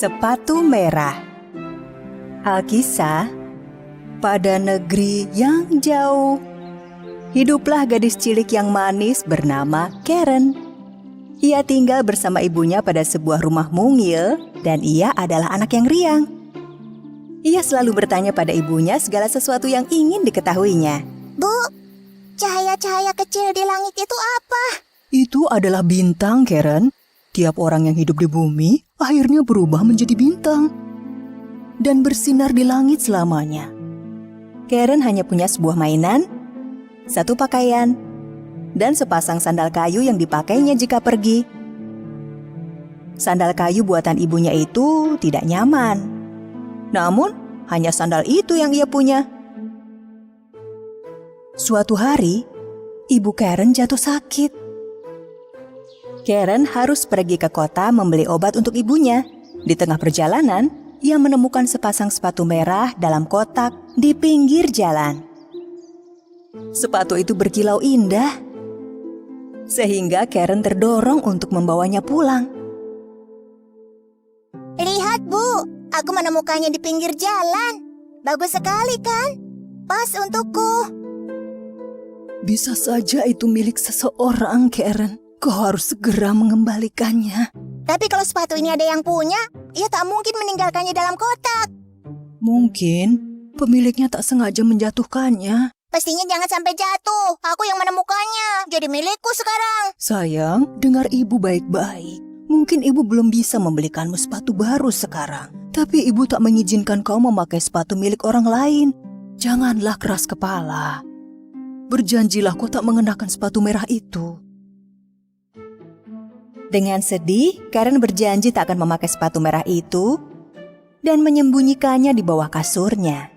Sepatu merah. Alkisah, pada negeri yang jauh, hiduplah gadis cilik yang manis bernama Karen. Ia tinggal bersama ibunya pada sebuah rumah mungil dan ia adalah anak yang riang. Ia selalu bertanya pada ibunya segala sesuatu yang ingin diketahuinya. Bu, cahaya-cahaya kecil di langit itu apa? Itu adalah bintang, Karen. Tiap orang yang hidup di bumi akhirnya berubah menjadi bintang dan bersinar di langit selamanya. Karen hanya punya sebuah mainan, satu pakaian, dan sepasang sandal kayu yang dipakainya jika pergi. Sandal kayu buatan ibunya itu tidak nyaman. Namun, hanya sandal itu yang ia punya. Suatu hari, ibu Karen jatuh sakit. Karen harus pergi ke kota membeli obat untuk ibunya. Di tengah perjalanan, ia menemukan sepasang sepatu merah dalam kotak di pinggir jalan. Sepatu itu berkilau indah, sehingga Karen terdorong untuk membawanya pulang. Lihat, Bu, aku menemukannya di pinggir jalan. Bagus sekali kan? Pas untukku. Bisa saja itu milik seseorang, Karen. Kau harus segera mengembalikannya. Tapi kalau sepatu ini ada yang punya, ia tak mungkin meninggalkannya dalam kotak. Mungkin pemiliknya tak sengaja menjatuhkannya. Pastinya jangan sampai jatuh. Aku yang menemukannya. Jadi milikku sekarang. Sayang, dengar ibu baik-baik. Mungkin ibu belum bisa membelikanmu sepatu baru sekarang. Tapi ibu tak mengizinkan kau memakai sepatu milik orang lain. Janganlah keras kepala. Berjanjilah kau tak mengenakan sepatu merah itu. Dengan sedih, Karen berjanji tak akan memakai sepatu merah itu dan menyembunyikannya di bawah kasurnya.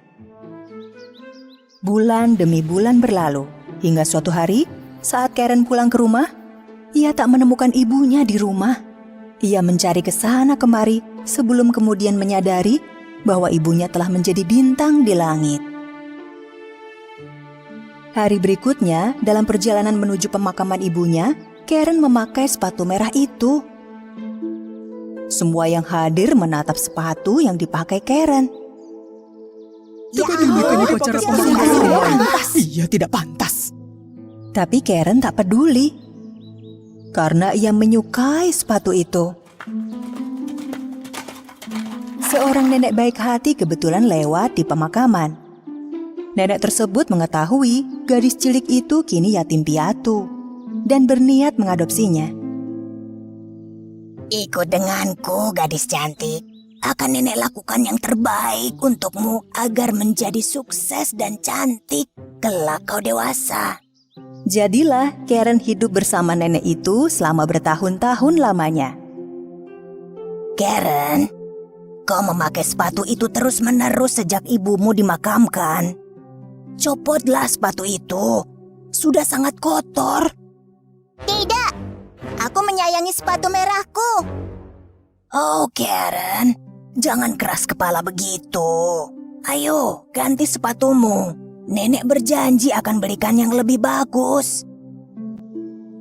Bulan demi bulan berlalu, hingga suatu hari saat Karen pulang ke rumah, ia tak menemukan ibunya di rumah. Ia mencari ke sana kemari sebelum kemudian menyadari bahwa ibunya telah menjadi bintang di langit. Hari berikutnya, dalam perjalanan menuju pemakaman ibunya, Karen memakai sepatu merah itu. Semua yang hadir menatap sepatu yang dipakai Karen. Iya, tidak pantas. Tapi Karen tak peduli, karena ia menyukai sepatu itu. Seorang nenek baik hati kebetulan lewat di pemakaman. Nenek tersebut mengetahui gadis cilik itu kini yatim piatu dan berniat mengadopsinya. Ikut denganku, gadis cantik. Akan nenek lakukan yang terbaik untukmu agar menjadi sukses dan cantik kelak kau dewasa. Jadilah Karen hidup bersama nenek itu selama bertahun-tahun lamanya. Karen, kau memakai sepatu itu terus-menerus sejak ibumu dimakamkan. Copotlah sepatu itu. Sudah sangat kotor. Tidak, aku menyayangi sepatu merahku. Oh, Karen, jangan keras kepala begitu. Ayo, ganti sepatumu. Nenek berjanji akan belikan yang lebih bagus.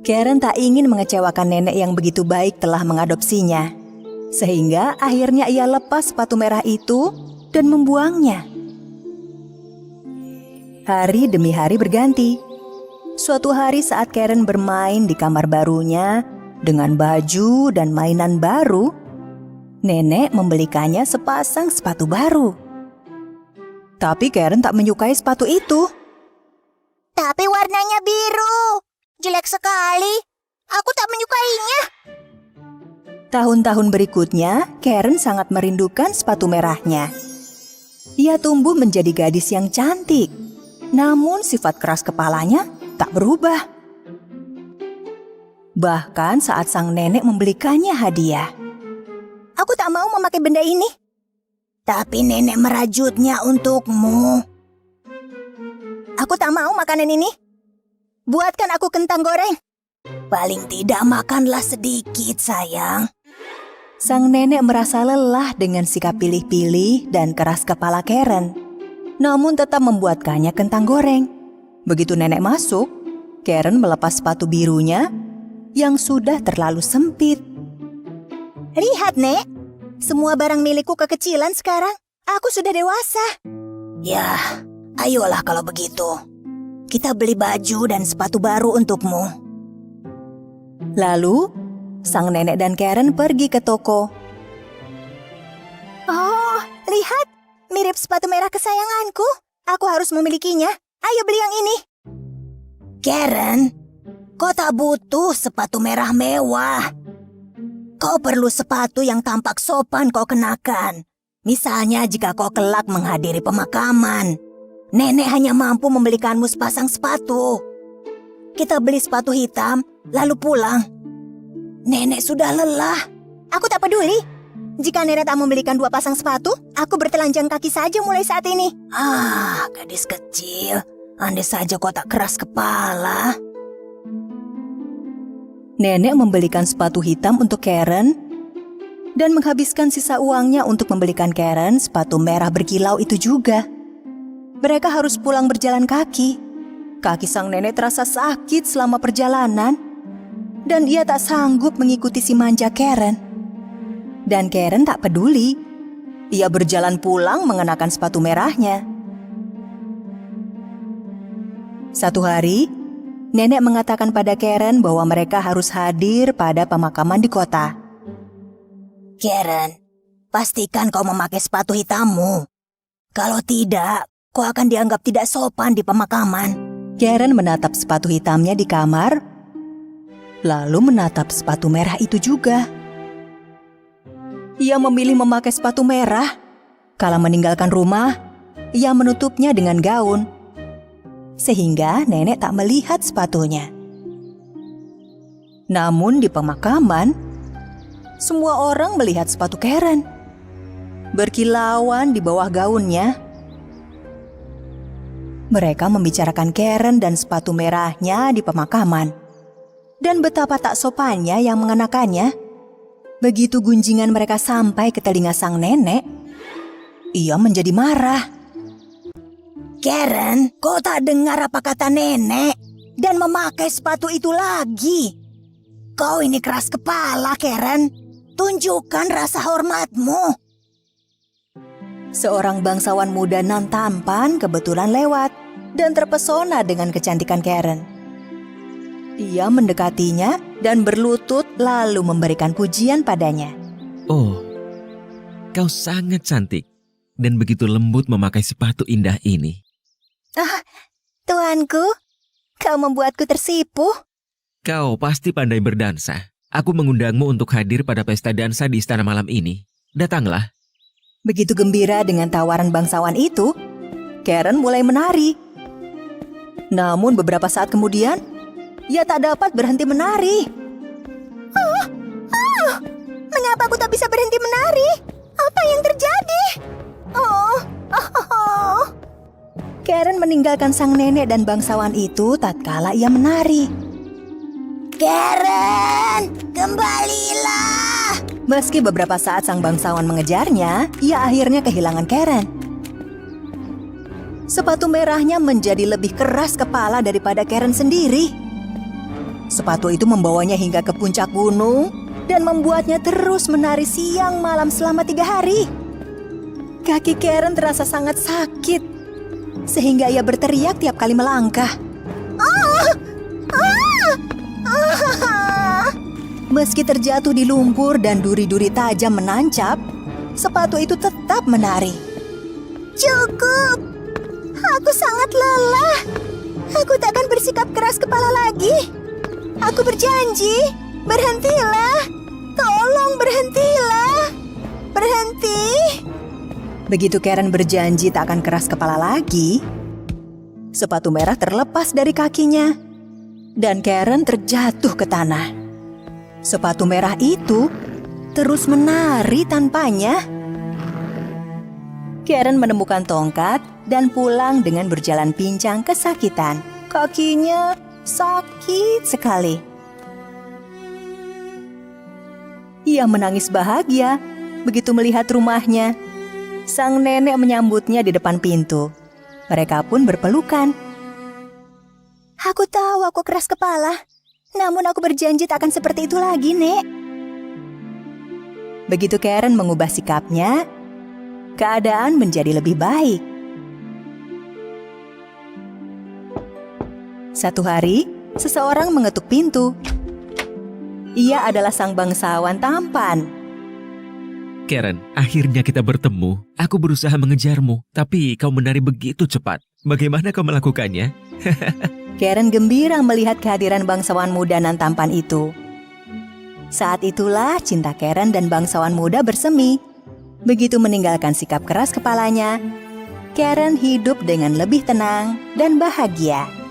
Karen tak ingin mengecewakan nenek yang begitu baik telah mengadopsinya. Sehingga akhirnya ia lepas sepatu merah itu dan membuangnya. Hari demi hari berganti. Suatu hari saat Karen bermain di kamar barunya dengan baju dan mainan baru, nenek membelikannya sepasang sepatu baru. Tapi Karen tak menyukai sepatu itu. Tapi warnanya biru. Jelek sekali. Aku tak menyukainya. Tahun-tahun berikutnya, Karen sangat merindukan sepatu merahnya. Ia tumbuh menjadi gadis yang cantik. Namun sifat keras kepalanya tak berubah. Bahkan saat sang nenek membelikannya hadiah. Aku tak mau memakai benda ini. Tapi nenek merajutnya untukmu. Aku tak mau makanan ini. Buatkan aku kentang goreng. Paling tidak makanlah sedikit, sayang. Sang nenek merasa lelah dengan sikap pilih-pilih dan keras kepala Karen. Namun tetap membuatkannya kentang goreng. Begitu nenek masuk, Karen melepas sepatu birunya yang sudah terlalu sempit. Lihat, Nek. Semua barang milikku kekecilan sekarang. Aku sudah dewasa. Ya, ayolah kalau begitu. Kita beli baju dan sepatu baru untukmu. Lalu, sang nenek dan Karen pergi ke toko. Oh, lihat. Mirip sepatu merah kesayanganku. Aku harus memilikinya. Ayo beli yang ini. Karen, kau tak butuh sepatu merah mewah. Kau perlu sepatu yang tampak sopan kau kenakan. Misalnya jika kau kelak menghadiri pemakaman. Nenek hanya mampu membelikanmu sepasang sepatu. Kita beli sepatu hitam, lalu pulang. Nenek sudah lelah. Aku tak peduli. Jika nenek tak membelikan 2 pasang sepatu, aku bertelanjang kaki saja mulai saat ini. Ah, gadis kecil. Andai saja kau tak keras kepala. Nenek membelikan sepatu hitam untuk Karen dan menghabiskan sisa uangnya untuk membelikan Karen sepatu merah berkilau itu juga. Mereka harus pulang berjalan kaki. Kaki sang nenek terasa sakit selama perjalanan dan ia tak sanggup mengikuti si manja Karen. Dan Karen tak peduli. Ia berjalan pulang mengenakan sepatu merahnya. Satu hari, nenek mengatakan pada Karen bahwa mereka harus hadir pada pemakaman di kota. Karen, pastikan kau memakai sepatu hitammu. Kalau tidak, kau akan dianggap tidak sopan di pemakaman. Karen menatap sepatu hitamnya di kamar, lalu menatap sepatu merah itu juga. Ia memilih memakai sepatu merah. Kala meninggalkan rumah, ia menutupnya dengan gaun. Sehingga nenek tak melihat sepatunya. Namun di pemakaman, semua orang melihat sepatu Karen. Berkilauan di bawah gaunnya. Mereka membicarakan Karen dan sepatu merahnya di pemakaman. Dan betapa tak sopannya yang mengenakannya. Begitu gunjingan mereka sampai ke telinga sang nenek, ia menjadi marah. Karen, kau tak dengar apa kata nenek dan memakai sepatu itu lagi. Kau ini keras kepala, Karen. Tunjukkan rasa hormatmu. Seorang bangsawan muda nan tampan kebetulan lewat dan terpesona dengan kecantikan Karen. Ia mendekatinya dan berlutut lalu memberikan pujian padanya. Oh, kau sangat cantik dan begitu lembut memakai sepatu indah ini. Tuanku, kau membuatku tersipu. Kau pasti pandai berdansa. Aku mengundangmu untuk hadir pada pesta dansa di istana malam ini. Datanglah. Begitu gembira dengan tawaran bangsawan itu, Karen mulai menari. Namun beberapa saat kemudian, ia tak dapat berhenti menari. Mengapa aku tak bisa berhenti menari? Apa yang terjadi? Oh. Karen meninggalkan sang nenek dan bangsawan itu tatkala ia menari. Karen, kembalilah. Meski beberapa saat sang bangsawan mengejarnya, ia akhirnya kehilangan Karen. Sepatu merahnya menjadi lebih keras kepala daripada Karen sendiri. Sepatu itu membawanya hingga ke puncak gunung dan membuatnya terus menari siang malam selama 3 hari. Kaki Karen terasa sangat sakit, sehingga ia berteriak tiap kali melangkah. Meski terjatuh di lumpur dan duri-duri tajam menancap, sepatu itu tetap menari. Cukup. Aku sangat lelah. Aku tak akan bersikap keras kepala lagi. Aku berjanji. Berhentilah. Tolong berhentilah. Berhenti. Begitu Karen berjanji tak akan keras kepala lagi, sepatu merah terlepas dari kakinya dan Karen terjatuh ke tanah. Sepatu merah itu terus menari tanpanya. Karen menemukan tongkat dan pulang dengan berjalan pincang kesakitan. Kakinya sakit sekali. Ia menangis bahagia begitu melihat rumahnya. Sang nenek menyambutnya di depan pintu. Mereka pun berpelukan. Aku tahu aku keras kepala. Namun aku berjanji tak akan seperti itu lagi, Nek. Begitu Karen mengubah sikapnya, keadaan menjadi lebih baik. Satu hari, seseorang mengetuk pintu. Ia adalah sang bangsawan tampan. Karen, akhirnya kita bertemu. Aku berusaha mengejarmu, tapi kau menari begitu cepat. Bagaimana kau melakukannya? Karen gembira melihat kehadiran bangsawan muda nan tampan itu. Saat itulah cinta Karen dan bangsawan muda bersemi. Begitu meninggalkan sikap keras kepalanya, Karen hidup dengan lebih tenang dan bahagia.